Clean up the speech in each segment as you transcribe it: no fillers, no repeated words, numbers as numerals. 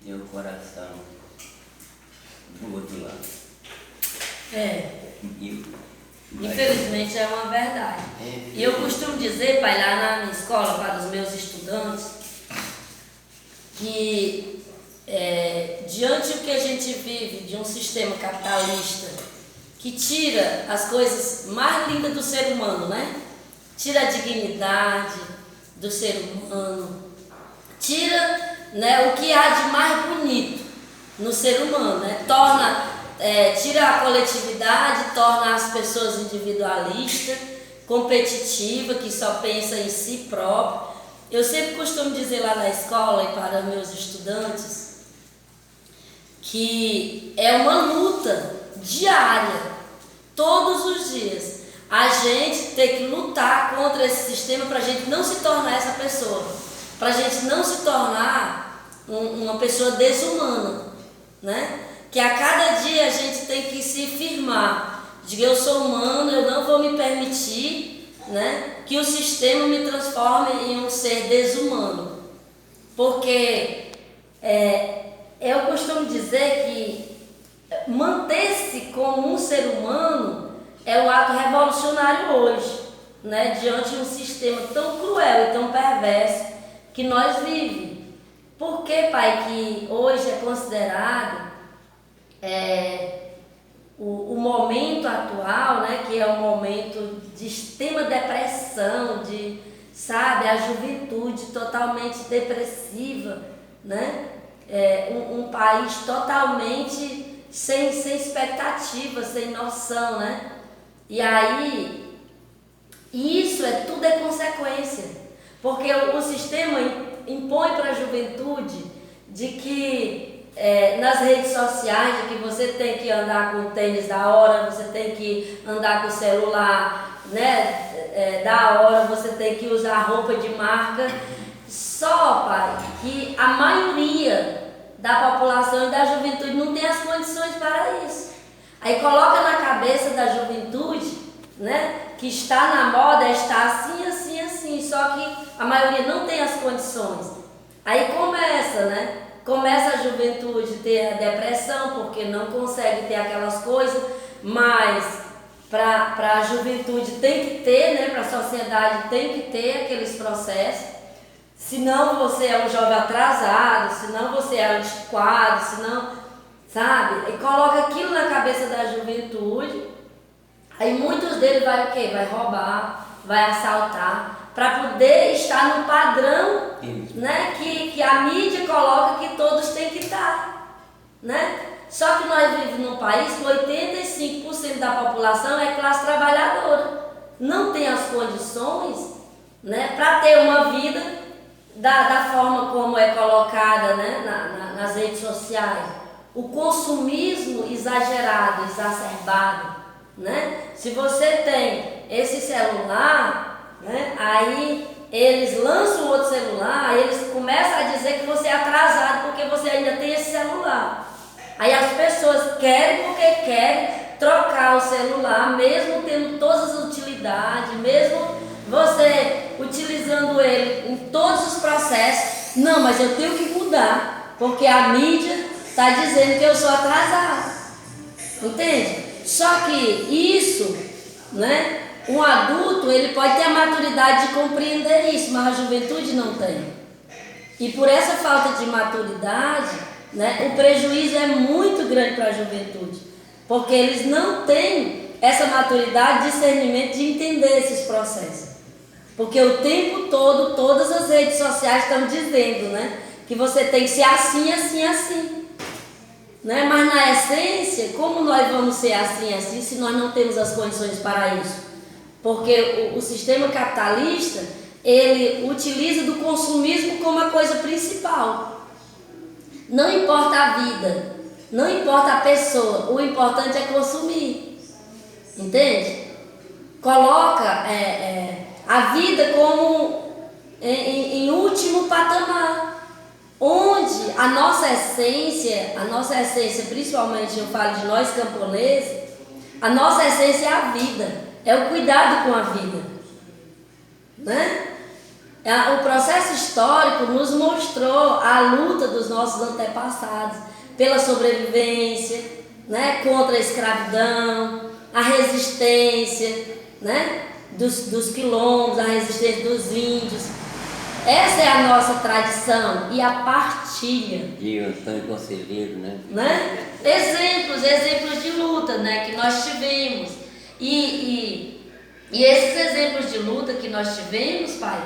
e o coração do outro lado. Infelizmente é uma verdade. E eu costumo dizer, pai, lá na minha escola, para os meus estudantes, que diante do que a gente vive de um sistema capitalista que tira as coisas mais lindas do ser humano, né? Tira a dignidade do ser humano, tira, né, o que há de mais bonito no ser humano, né? Tira a coletividade, torna as pessoas individualistas, competitivas, que só pensam em si próprio. Eu sempre costumo dizer lá na escola e para meus estudantes que é uma luta diária, todos os dias. A gente tem que lutar contra esse sistema para a gente não se tornar essa pessoa, para a gente não se tornar uma pessoa desumana, né? Que a cada dia a gente tem que se firmar, de que eu sou humano, eu não vou me permitir, né, que o sistema me transforme em um ser desumano. Porque eu costumo dizer que manter-se como um ser humano é o ato revolucionário hoje, né, diante de um sistema tão cruel e tão perverso que nós vivemos. Por que, pai, que hoje é considerado o momento atual, né, que é um momento de extrema depressão, a juventude totalmente depressiva, né? Um país totalmente sem expectativa, sem noção, né? E aí, isso tudo é consequência, porque o sistema impõe para a juventude de que nas redes sociais, de que você tem que andar com o tênis da hora, você tem que andar com o celular, né, da hora, você tem que usar roupa de marca. Só, pai, que a maioria da população e da juventude não tem as condições para isso. Aí coloca na cabeça da juventude, né, que está na moda, está assim, assim, assim, só que a maioria não tem as condições. Aí começa a juventude a ter a depressão, porque não consegue ter aquelas coisas, mas para a juventude tem que ter, né, para a sociedade tem que ter aqueles processos, senão você é um jovem atrasado, senão você é antiquado, senão, sabe? E coloca aquilo na cabeça da juventude, aí muitos deles vai o quê? Vai roubar, vai assaltar, para poder estar no padrão, né, que a mídia coloca que todos têm que estar, né? Só que nós vivemos num país que 85% da população é classe trabalhadora, não tem as condições, né, para ter uma vida da forma como é colocada, né, nas redes sociais. O consumismo exagerado, exacerbado, né? Se você tem esse celular, né, aí eles lançam outro celular, aí eles começam a dizer que você é atrasado porque você ainda tem esse celular. Aí as pessoas querem porque querem trocar o celular, mesmo tendo todas as utilidades, mesmo você utilizando ele em todos os processos. Não, mas eu tenho que mudar, porque a mídia está dizendo que eu sou atrasado. Entende? Só que isso, né? Um adulto, ele pode ter a maturidade de compreender isso, mas a juventude não tem. E por essa falta de maturidade, né, o prejuízo é muito grande para a juventude, porque eles não têm essa maturidade, discernimento de entender esses processos. Porque o tempo todo, todas as redes sociais estão dizendo, né, que você tem que ser assim, assim, assim. Né? Mas na essência, como nós vamos ser assim, assim, se nós não temos as condições para isso? Porque o sistema capitalista, ele utiliza do consumismo como a coisa principal. Não importa a vida, não importa a pessoa, o importante é consumir. Entende? Coloca a vida como em último patamar, onde a nossa essência, principalmente eu falo de nós camponeses, a nossa essência é a vida. É o cuidado com a vida, né? O processo histórico nos mostrou a luta dos nossos antepassados pela sobrevivência, né, contra a escravidão, a resistência, né, dos quilombos, a resistência dos índios. Essa é a nossa tradição e a partilha. E Antônio Conselheiro, né? Exemplos de luta, né, que nós tivemos. E esses exemplos de luta que nós tivemos, Pai,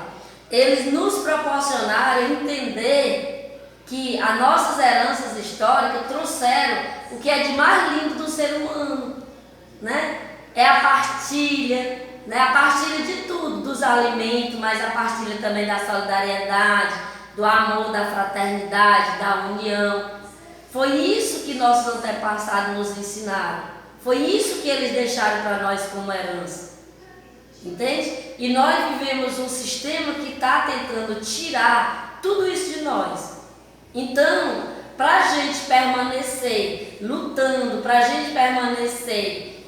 eles nos proporcionaram entender que as nossas heranças históricas trouxeram o que é de mais lindo do ser humano, né? É a partilha, né? A partilha de tudo, dos alimentos, mas a partilha também da solidariedade, do amor, da fraternidade, da união. Foi isso que nossos antepassados nos ensinaram. Foi isso que eles deixaram para nós como herança. Entende? E nós vivemos um sistema que está tentando tirar tudo isso de nós. Então, para a gente permanecer lutando, para a gente permanecer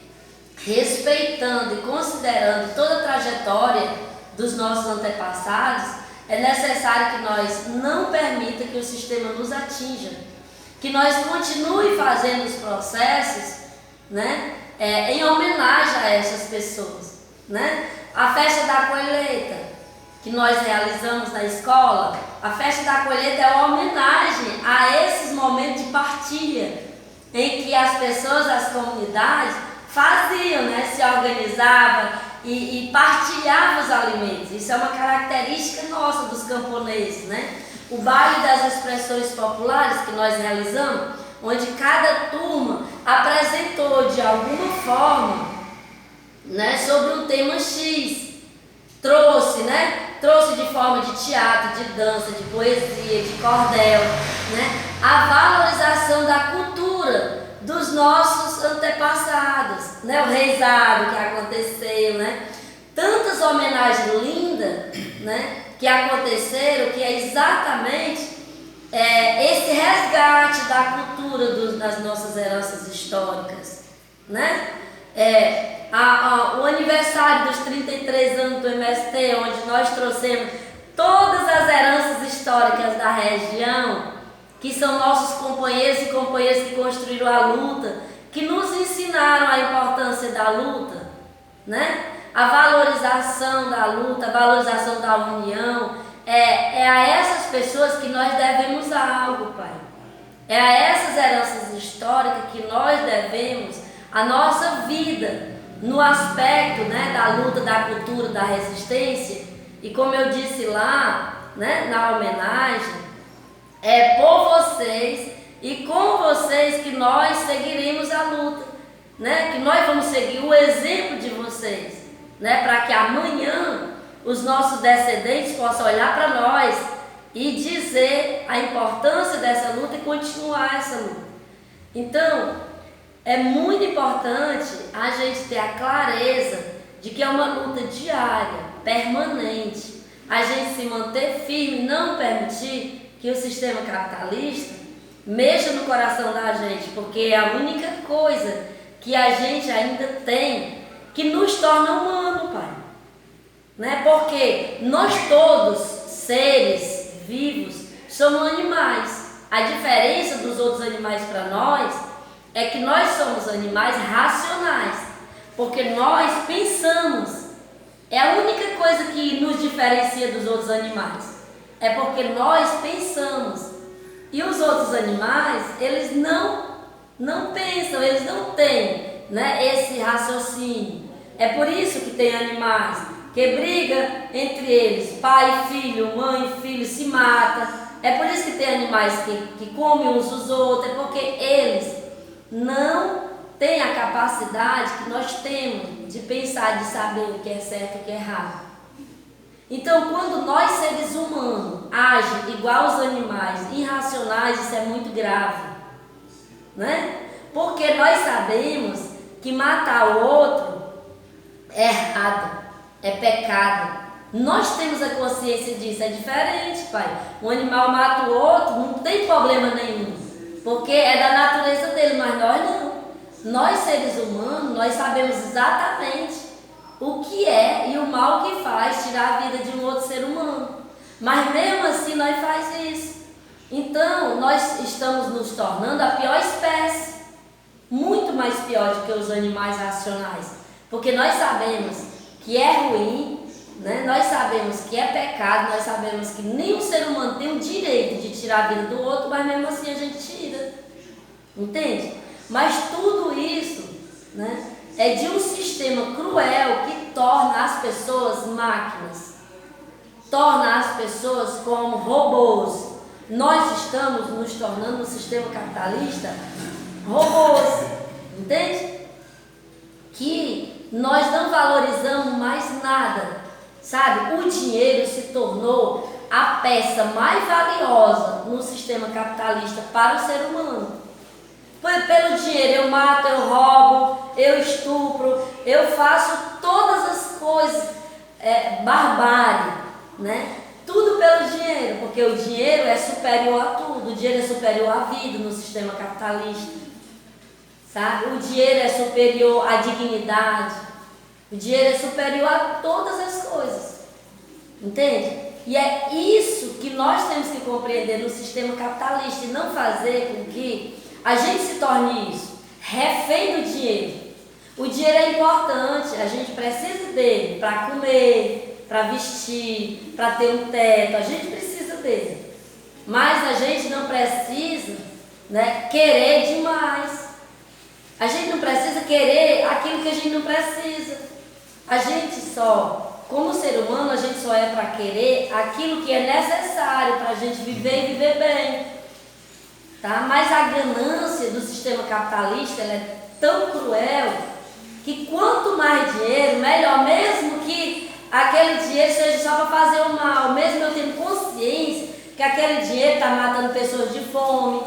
respeitando e considerando toda a trajetória dos nossos antepassados, é necessário que nós não permita que o sistema nos atinja, que nós continue fazendo os processos, né, em homenagem a essas pessoas, né? A festa da colheita que nós realizamos na escola, a festa da colheita é uma homenagem a esses momentos de partilha em que as pessoas, as comunidades faziam, né, se organizavam e partilhavam os alimentos. Isso é uma característica nossa dos camponeses, né? O baile das expressões populares que nós realizamos, onde cada turma apresentou de alguma forma, né, sobre um tema X, trouxe de forma de teatro, de dança, de poesia, de cordel, né, a valorização da cultura dos nossos antepassados, né, o reizado que aconteceu, né, tantas homenagens lindas, né, que aconteceram, que é exatamente esse resgate da cultura das nossas heranças históricas, né? O aniversário dos 33 anos do MST, onde nós trouxemos todas as heranças históricas da região, que são nossos companheiros e companheiras que construíram a luta, que nos ensinaram a importância da luta, né? A valorização da luta, a valorização da união, é a essas pessoas que nós devemos algo, Pai. É a essas heranças históricas que nós devemos a nossa vida, no aspecto, né, da luta, da cultura, da resistência. E como eu disse lá, né, na homenagem, é por vocês e com vocês que nós seguiremos a luta, né, que nós vamos seguir o exemplo de vocês, né, para que amanhã os nossos descendentes possam olhar para nós e dizer a importância dessa luta e continuar essa luta. Então, é muito importante a gente ter a clareza de que é uma luta diária, permanente, a gente se manter firme, não permitir que o sistema capitalista mexa no coração da gente, porque é a única coisa que a gente ainda tem que nos torna humano, Pai. Né? Porque nós todos, seres vivos, somos animais. A diferença dos outros animais para nós é que nós somos animais racionais, porque nós pensamos. É a única coisa que nos diferencia dos outros animais. É porque nós pensamos. E os outros animais, eles não pensam, eles não têm, né, esse raciocínio. É por isso que tem animais que brigam entre eles, pai e filho, mãe e filho, se mata. É por isso que tem animais que comem uns os outros, é porque eles não têm a capacidade que nós temos de pensar, de saber o que é certo e o que é errado. Então, quando nós seres humanos agem igual aos animais, irracionais, isso é muito grave, né? Porque nós sabemos que matar o outro é errado, é pecado. Nós temos a consciência disso, é diferente, Pai. Um animal mata o outro, não tem problema nenhum, porque é da natureza dele, mas nós não. Nós, seres humanos, nós sabemos exatamente o que é e o mal que faz tirar a vida de um outro ser humano. Mas mesmo assim nós faz isso. Então nós estamos nos tornando a pior espécie, muito mais pior do que os animais racionais, porque nós sabemos que é ruim, né? Nós sabemos que é pecado, nós sabemos que nenhum ser humano tem o direito de tirar a vida do outro, mas mesmo assim a gente tira, entende? Mas tudo isso, né, é de um sistema cruel que torna as pessoas máquinas, torna as pessoas como robôs. Nós estamos nos tornando no sistema capitalista robôs, entende? Que nós não valorizamos mais nada, sabe? O dinheiro se tornou a peça mais valiosa no sistema capitalista para o ser humano. Pelo dinheiro eu mato, eu roubo, eu estupro, eu faço todas as coisas, barbárie, né? Tudo pelo dinheiro, porque o dinheiro é superior a tudo, o dinheiro é superior à vida no sistema capitalista, sabe? O dinheiro é superior à dignidade, o dinheiro é superior a todas as coisas, entende? E é isso que nós temos que compreender no sistema capitalista e não fazer com que a gente se torne isso, refém do dinheiro. O dinheiro é importante, a gente precisa dele para comer, para vestir, para ter um teto, a gente precisa dele. Mas a gente não precisa, né, querer demais. A gente não precisa querer aquilo que a gente não precisa. A gente só, como ser humano, a gente só é para querer aquilo que é necessário para a gente viver e viver bem. Tá? Mas a ganância do sistema capitalista ela é tão cruel que quanto mais dinheiro, melhor, mesmo que aquele dinheiro seja só para fazer o mal, mesmo eu tendo consciência que aquele dinheiro está matando pessoas de fome,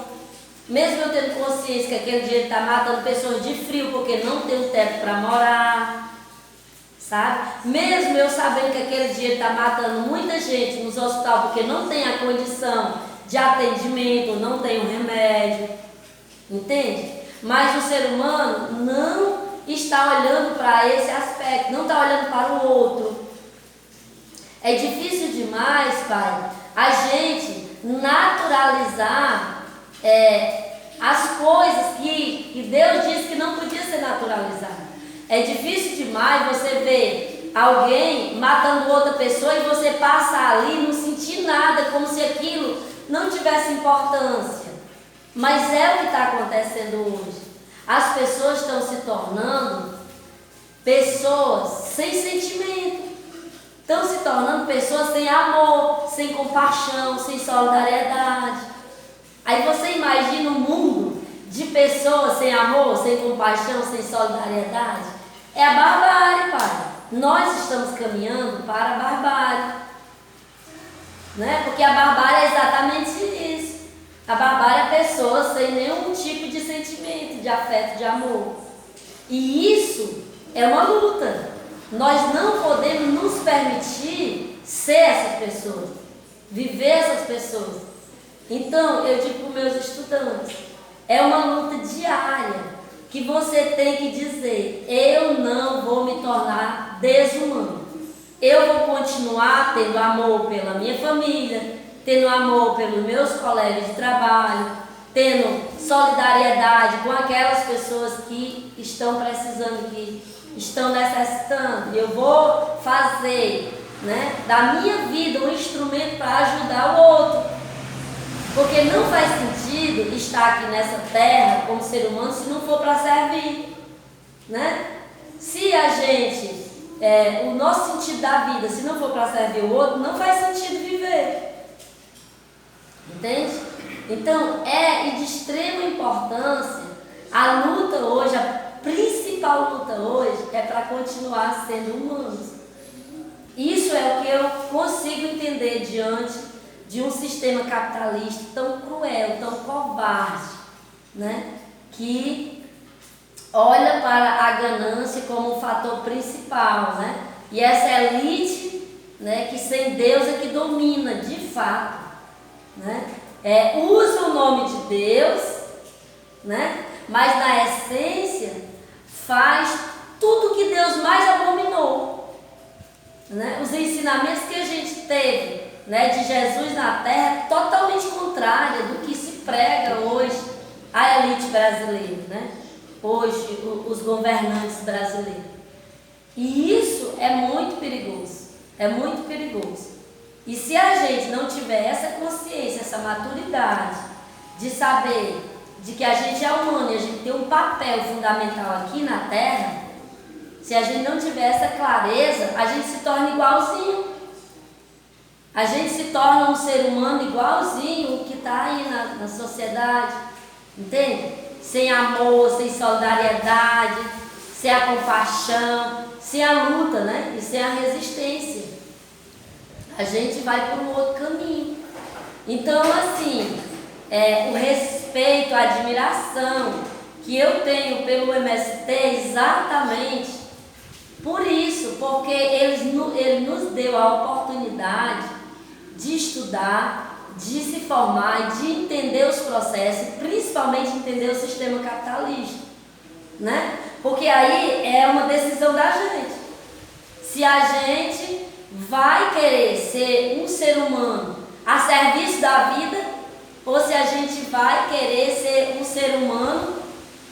mesmo eu tendo consciência que aquele dinheiro está matando pessoas de frio porque não tem um teto para morar, sabe? Mesmo eu sabendo que aquele dinheiro está matando muita gente nos hospitais porque não tem a condição de atendimento, não tem um remédio, entende? Mas o ser humano não está olhando para esse aspecto, não está olhando para o outro. É difícil demais, Pai, a gente naturalizar as coisas que Deus disse que não podia ser naturalizado. É difícil demais você ver alguém matando outra pessoa e você passar ali e não sentir nada, como se aquilo não tivesse importância. Mas é o que está acontecendo hoje. As pessoas estão se tornando pessoas sem sentimento, estão se tornando pessoas sem amor, sem compaixão, sem solidariedade. Aí você imagina um mundo de pessoas sem amor, sem compaixão, sem solidariedade? É a barbárie, Pai. Nós estamos caminhando para a barbárie, né? Porque a barbárie é exatamente isso. A barbárie é pessoas sem nenhum tipo de sentimento, de afeto, de amor. E isso é uma luta. Nós não podemos nos permitir ser essas pessoas, viver essas pessoas. Então, eu digo para os meus estudantes, é uma luta diária que você tem que dizer, eu não vou me tornar desumano. Eu vou continuar tendo amor pela minha família, tendo amor pelos meus colegas de trabalho, tendo solidariedade com aquelas pessoas que estão precisando, que estão necessitando. Eu vou fazer, né, da minha vida um instrumento para ajudar o outro. Porque não faz sentido estar aqui nessa terra como ser humano se não for para servir, né? Se a gente, o nosso sentido da vida, se não for para servir o outro, não faz sentido viver. Entende? Então, é de extrema importância a luta hoje, a principal luta hoje é para continuar sendo humanos. Isso é o que eu consigo entender diante de um sistema capitalista tão cruel, tão covarde, né? Que olha para a ganância como um fator principal, né? E essa elite, né, que sem Deus é que domina, de fato, né? Usa o nome de Deus, né? Mas na essência faz tudo que Deus mais abominou, né? Os ensinamentos que a gente teve né, de Jesus na Terra é totalmente contrária do que se prega hoje a elite brasileira, né? Hoje, os governantes brasileiros. E isso é muito perigoso, é muito perigoso. E se a gente não tiver essa consciência, essa maturidade de saber de que a gente é humano e a gente tem um papel fundamental aqui na Terra, se a gente não tiver essa clareza, a gente se torna igualzinho. A gente se torna um ser humano igualzinho o que está aí na sociedade, entende? Sem amor, sem solidariedade, sem a compaixão, sem a luta, né? E sem a resistência. A gente vai por um outro caminho. Então, assim, o respeito, a admiração que eu tenho pelo MST exatamente por isso, porque ele nos deu a oportunidade de estudar, de se formar, de entender os processos, principalmente entender o sistema capitalista, né? Porque aí é uma decisão da gente. Se a gente vai querer ser um ser humano a serviço da vida, ou se a gente vai querer ser um ser humano,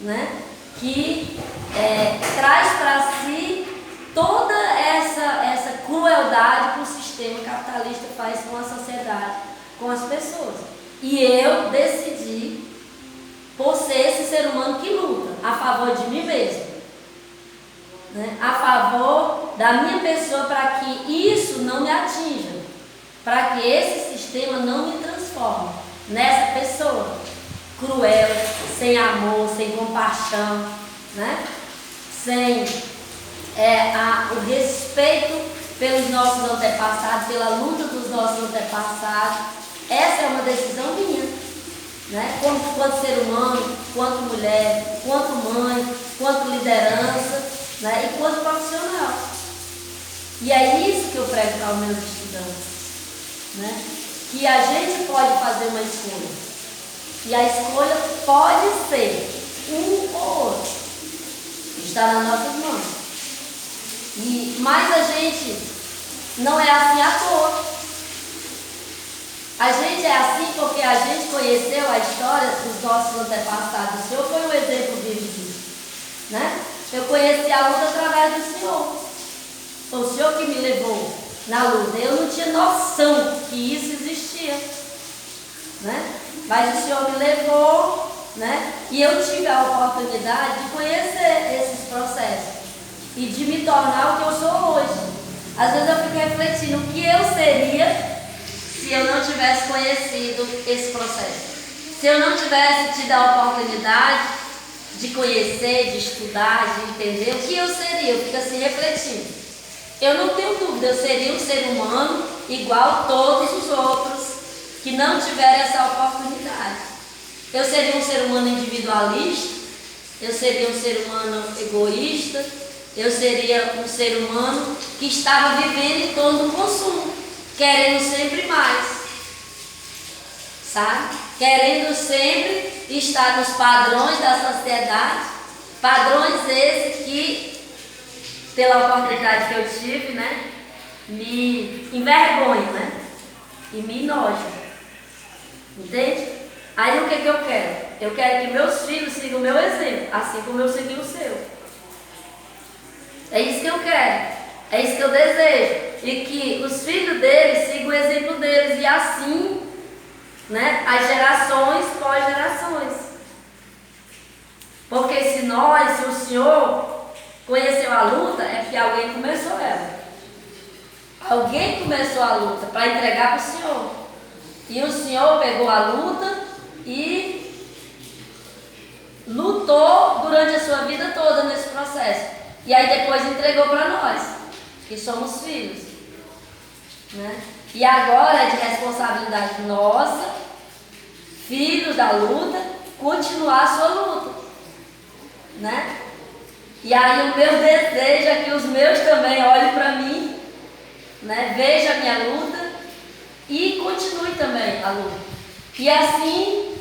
né, que traz para si toda essa crueldade que o sistema capitalista faz com a sociedade, com as pessoas. E eu decidi por ser esse ser humano que luta a favor de mim mesmo, né? A favor da minha pessoa, para que isso não me atinja, para que esse sistema não me transforme nessa pessoa cruel, sem amor, sem compaixão, né? Sem o respeito pelos nossos antepassados, pela luta dos nossos antepassados. Essa é uma decisão minha, né? Quanto ser humano, quanto mulher, quanto mãe, quanto liderança, né? E quanto profissional. E é isso que eu prego para os meus estudantes, né? Que a gente pode fazer uma escolha. E a escolha pode ser um ou outro. Está nas nossas mãos. Mas a gente não é assim à toa. A gente é assim porque a gente conheceu a história dos nossos antepassados. O Senhor foi um exemplo vivo disso, né? Eu conheci a luta através do Senhor. Foi o Senhor que me levou na luta. Eu não tinha noção que isso existia, né? Mas o Senhor me levou, né? E eu tive a oportunidade de conhecer esses processos e de me tornar o que eu sou hoje. Às vezes eu fico refletindo o que eu seria se eu não tivesse conhecido esse processo. Se eu não tivesse tido a oportunidade de conhecer, de estudar, de entender o que eu seria. Eu fico assim refletindo. Eu não tenho dúvida, eu seria um ser humano igual a todos os outros que não tiverem essa oportunidade. Eu seria um ser humano individualista, eu seria um ser humano egoísta, eu seria um ser humano que estava vivendo em torno do consumo, querendo sempre mais, sabe? Querendo sempre estar nos padrões da sociedade, padrões esses que, pela oportunidade que eu tive, né, me envergonham, né, e me enojam, entende? Aí o que eu quero? Eu quero que meus filhos sigam o meu exemplo, assim como eu segui o seu. É isso que eu quero, é isso que eu desejo, e que os filhos deles sigam o exemplo deles, e assim, né, as gerações pós-gerações. Porque se o Senhor conheceu a luta, é porque alguém começou ela. Alguém começou a luta para entregar para o Senhor. E o Senhor pegou a luta e lutou durante a sua vida toda nesse processo. E aí depois entregou para nós, que somos filhos, né? E agora é de responsabilidade nossa, filhos da luta, continuar a sua luta, né? E aí o meu desejo é que os meus também olhem para mim, né? Vejam a minha luta e continue também a luta. E assim,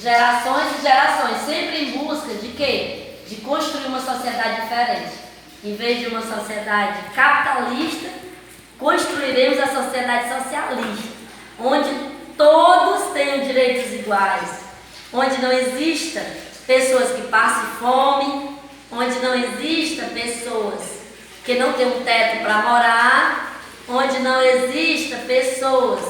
gerações e gerações, sempre em busca de quê? De construir uma sociedade diferente. Em vez de uma sociedade capitalista, construiremos a sociedade socialista, onde todos tenham direitos iguais, onde não exista pessoas que passem fome, onde não exista pessoas que não têm um teto para morar, onde não exista pessoas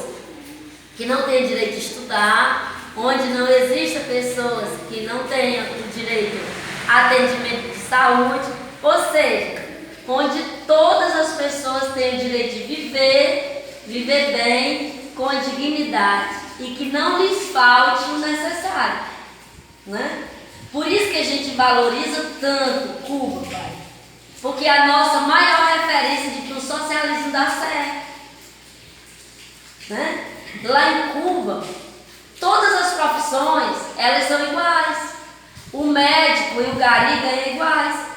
que não têm direito de estudar, onde não exista pessoas que não tenham o direito a atendimento de saúde, ou seja, onde todas as pessoas têm o direito de viver bem, com dignidade e que não lhes falte o necessário, né? Por isso que a gente valoriza tanto Cuba, pai, porque é a nossa maior referência de que o socialismo dá certo, né? Lá em Cuba, todas as profissões, elas são iguais. O médico e o gari ganham iguais.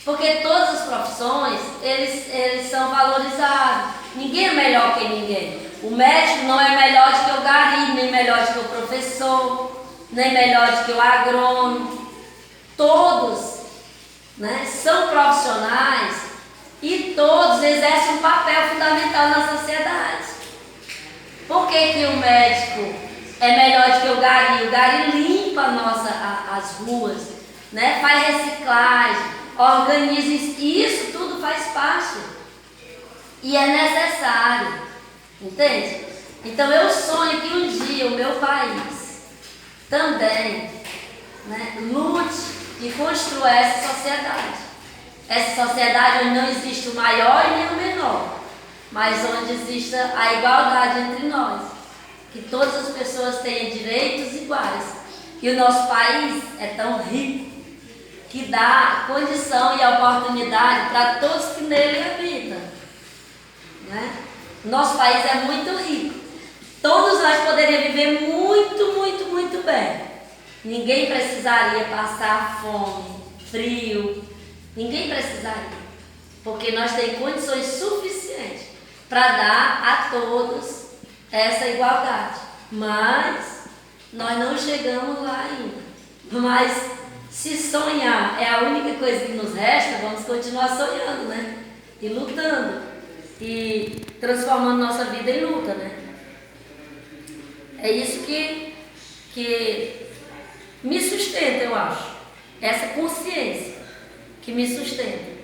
Porque todas as profissões, eles são valorizados. Ninguém é melhor que ninguém. O médico não é melhor do que o gari, nem melhor do que o professor, nem melhor do que o agrônomo. Todos, né, são profissionais e todos exercem um papel fundamental na sociedade. Por que o médico é melhor do que o gari? O gari limpa as ruas, né? Faz reciclagem, organiza isso tudo faz parte. E é necessário, entende? Então eu sonho que um dia o meu país também, né, lute e construa essa sociedade. Essa sociedade onde não existe o maior e nem o menor, mas onde exista a igualdade entre nós, que todas as pessoas tenham direitos iguais. E o nosso país é tão rico que dá condição e oportunidade para todos que nele habitam, né? Nosso país é muito rico. Todos nós poderíamos viver muito, muito, muito bem. Ninguém precisaria passar fome, frio. Ninguém precisaria, porque nós temos condições suficientes para dar a todos essa igualdade. Mas nós não chegamos lá ainda. Mas se sonhar é a única coisa que nos resta, vamos continuar sonhando, né? E lutando. E transformando nossa vida em luta, né? É isso que me sustenta, eu acho. Essa consciência que me sustenta.